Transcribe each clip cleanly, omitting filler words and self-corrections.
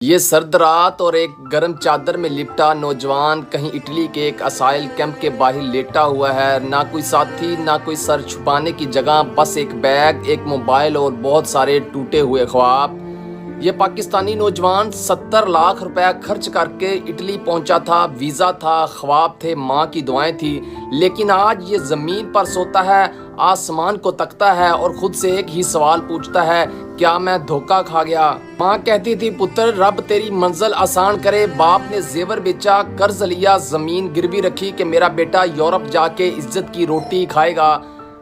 ये सर्द रात और एक गर्म चादर में लिपटा नौजवान कहीं इटली के एक असाइल कैंप के बाहर लेटा हुआ है। ना कोई साथी, ना कोई सर छुपाने की जगह, बस एक बैग, एक मोबाइल और बहुत सारे टूटे हुए ख्वाब। ये पाकिस्तानी नौजवान 70 लाख रुपए खर्च करके इटली पहुंचा था। वीज़ा था, ख्वाब थे, माँ की दुआएं थी, लेकिन आज ये ज़मीन पर सोता है, आसमान को तकता है और खुद से एक ही सवाल पूछता है, क्या मैं धोखा खा गया। माँ कहती थी, पुत्र रब तेरी मंजिल आसान करे। बाप ने जेवर बेचा, कर्ज लिया, ज़मीन गिरवी रखी कि मेरा बेटा यूरोप जाके इज्जत की रोटी खाएगा,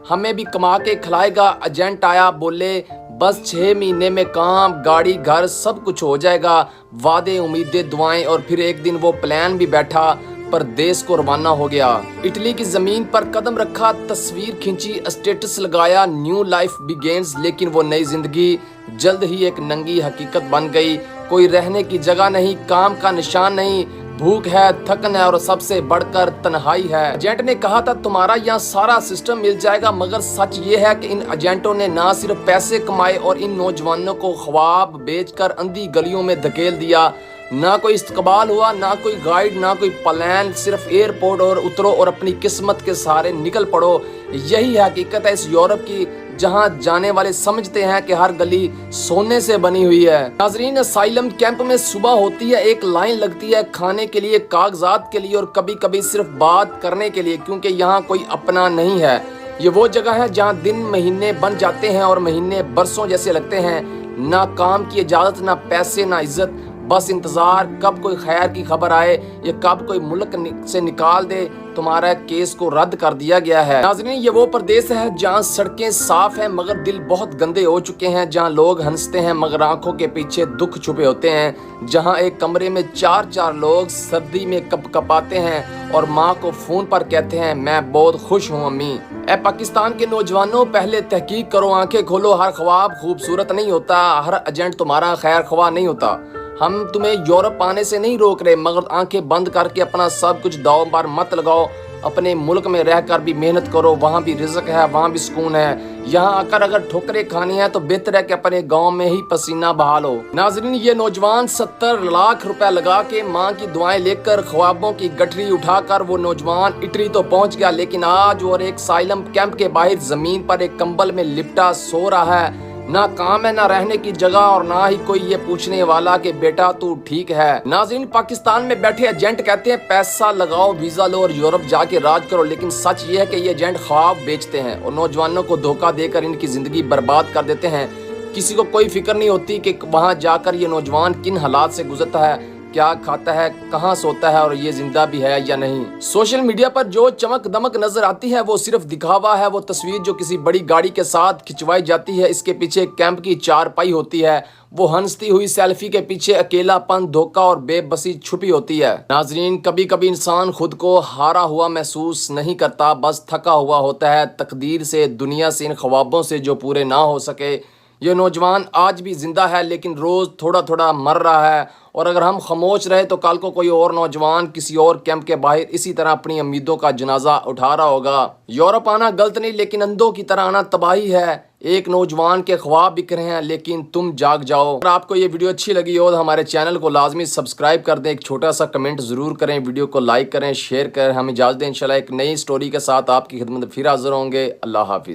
हमें भी कमा के खिलाएगा। एजेंट आया, बोले बस 6 महीने में काम, गाड़ी, घर सब कुछ हो जाएगा। वादे, उम्मीदें, दुआएं, और फिर एक दिन वो प्लान भी बैठा, पर देश को रवाना हो गया। इटली की जमीन पर कदम रखा, तस्वीर खींची, स्टेटस लगाया, न्यू लाइफ बिगेन्स। लेकिन वो नई जिंदगी जल्द ही एक नंगी हकीकत बन गई। कोई रहने की जगह नहीं, काम का निशान नहीं, भूख है, थकन है और सबसे बढ़कर तन्हाई है। एजेंट ने कहा था तुम्हारा यहाँ सारा सिस्टम मिल जाएगा, मगर सच ये है कि इन एजेंटों ने ना सिर्फ पैसे कमाए और इन नौजवानों को ख्वाब बेचकर अंधी गलियों में धकेल दिया। ना कोई इस्तकबाल हुआ, ना कोई गाइड, ना कोई प्लान, सिर्फ एयरपोर्ट और उतरो और अपनी किस्मत के सहारे निकल पड़ो। यही हकीकत है इस यूरोप की, जहां जाने वाले समझते हैं कि हर गली सोने से बनी हुई है। नाजरीन, असाइलम कैंप में सुबह होती है, एक लाइन लगती है खाने के लिए, कागजात के लिए और कभी कभी सिर्फ बात करने के लिए, क्योंकि यहाँ कोई अपना नहीं है। ये वो जगह है जहाँ दिन महीने बन जाते हैं और महीने बरसों जैसे लगते हैं। ना काम की इजाजत, ना पैसे, ना इज्जत, बस इंतजार कब कोई खैर की खबर आए या कब कोई मुल्क से निकाल दे तुम्हारा केस को रद्द कर दिया गया है। नाज़रीन, ये वो प्रदेश है जहाँ सड़कें साफ हैं मगर दिल बहुत गंदे हो चुके हैं, जहाँ लोग हंसते हैं मगर आंखों के पीछे दुख छुपे होते हैं, जहाँ एक कमरे में 4-4 लोग सर्दी में कपकपाते हैं और माँ को फोन पर कहते हैं मैं बहुत खुश हूँ अम्मी। ए पाकिस्तान के नौजवानों, पहले तहकीक करो, आंखें खोलो। हर ख्वाब खूबसूरत नहीं होता, हर एजेंट तुम्हारा खैर ख्वाह नहीं होता। हम तुम्हें यूरोप आने से नहीं रोक रहे, मगर आंखें बंद करके अपना सब कुछ दांव पर मत लगाओ। अपने मुल्क में रहकर भी मेहनत करो, वहाँ भी रिज़्क है, वहाँ भी सुकून है। यहाँ आकर अगर ठोकरें खानी है तो बेहतर है कि अपने गांव में ही पसीना बहा लो। नाजरीन, ये नौजवान 70 लाख रुपए लगा के माँ की दुआएं लेकर ख्वाबों की गठरी उठाकर वो नौजवान इटली तो पहुँच गया, लेकिन आज और एक साइलम कैंप के बाहर जमीन पर एक कंबल में लिपटा सो रहा है। ना काम है, ना रहने की जगह और ना ही कोई ये पूछने वाला कि बेटा तू ठीक है। नाज़रीन, पाकिस्तान में बैठे एजेंट कहते हैं पैसा लगाओ, वीजा लो और यूरोप जाके राज करो, लेकिन सच ये है कि ये एजेंट ख्वाब बेचते हैं और नौजवानों को धोखा देकर इनकी जिंदगी बर्बाद कर देते हैं। किसी को कोई फिक्र नहीं होती कि वहाँ जाकर ये नौजवान किन हालात से गुजरता है, क्या खाता है, कहाँ सोता है और ये जिंदा भी है या नहीं। सोशल मीडिया पर जो चमक दमक नजर आती है वो सिर्फ दिखावा है। वो तस्वीर जो किसी बड़ी गाड़ी के साथ खिंचवाई जाती है, इसके पीछे कैंप की चारपाई होती है। वो हंसती हुई सेल्फी के पीछे अकेलापन, धोखा और बेबसी छुपी होती है। नाजरीन, कभी कभी इंसान खुद को हारा हुआ महसूस नहीं करता, बस थका हुआ होता है तकदीर से, दुनिया से, इन ख्वाबों से जो पूरे ना हो सके। ये नौजवान आज भी जिंदा है, लेकिन रोज थोड़ा थोड़ा मर रहा है, और अगर हम खामोश रहे तो कल को कोई और नौजवान किसी और कैंप के बाहर इसी तरह अपनी उम्मीदों का जनाजा उठा रहा होगा। यूरोप आना गलत नहीं, लेकिन अंधों की तरह आना तबाही है। एक नौजवान के ख्वाब बिक रहे हैं, लेकिन तुम जाग जाओ। अगर आपको ये वीडियो अच्छी लगी हो तो हमारे चैनल को लाजमी सब्सक्राइब कर दें, एक छोटा सा कमेंट जरूर करें, वीडियो को लाइक करें, शेयर करें। हमें इजाज़त दें, इंशाल्लाह एक नई स्टोरी के साथ आपकी खिदमत फिर हाजिर होंगे। अल्लाह हाफिज़।